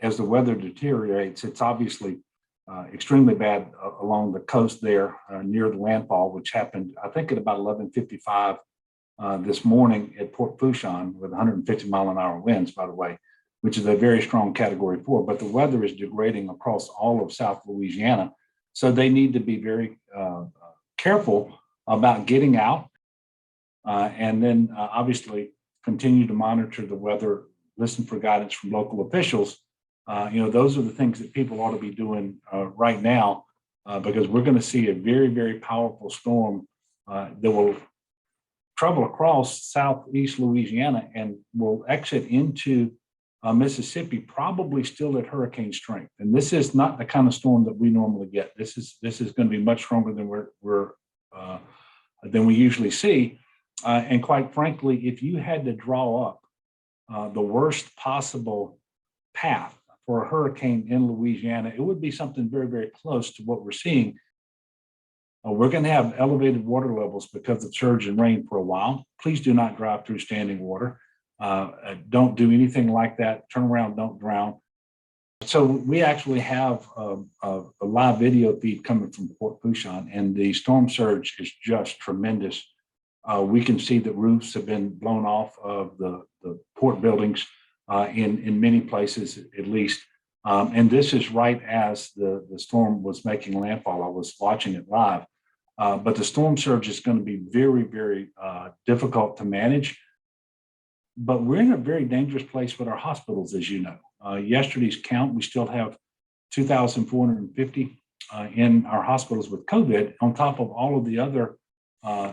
as the weather deteriorates, it's obviously extremely bad along the coast there near the landfall, which happened, I think, at about 11:55 this morning at Port Fourchon with 150-mile-an-hour winds, by the way, which is a very strong Category 4. But the weather is degrading across all of South Louisiana, so they need to be very careful about getting out, and then obviously continue to monitor the weather, listen for guidance from local officials. Those are the things that people ought to be doing right now, because we're going to see a very, very powerful storm that will travel across southeast Louisiana and will exit into Mississippi, probably still at hurricane strength. And this is not the kind of storm that we normally get. This is going to be much stronger than than we usually see. And quite frankly, if you had to draw up the worst possible path for a hurricane in Louisiana, it would be something very, very close to what we're seeing. We're going to have elevated water levels because of surge and rain for a while. Please do not drive through standing water. Don't do anything like that. Turn around, don't drown. So we actually have a live video feed coming from Port Fourchon, and the storm surge is just tremendous. We can see that roofs have been blown off of the port buildings in many places, at least. And this is right as the storm was making landfall. I was watching it live. But the storm surge is going to be very, very difficult to manage. But we're in a very dangerous place with our hospitals, as you know. Yesterday's count, we still have 2,450 in our hospitals with COVID, on top of all of the other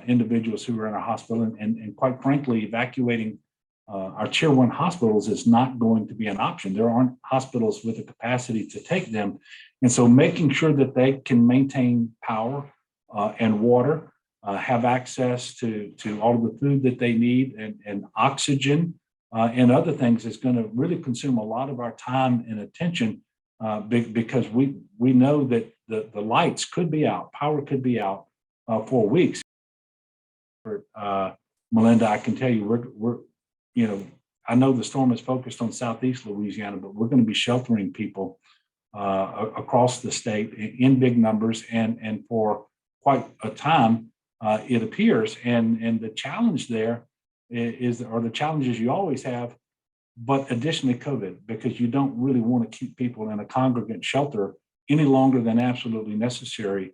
individuals who are in our hospital. And quite frankly, evacuating our tier 1 hospitals is not going to be an option. There aren't hospitals with the capacity to take them. And so making sure that they can maintain power and water, have access to all of the food that they need, and oxygen and other things is going to really consume a lot of our time and attention, because we know that the lights could be out, power could be out for weeks. Melinda, I can tell you, we're I know the storm is focused on southeast Louisiana, but we're going to be sheltering people across the state in big numbers and for quite a time, it appears. And the challenge there or the challenges you always have, but additionally COVID, because you don't really want to keep people in a congregate shelter any longer than absolutely necessary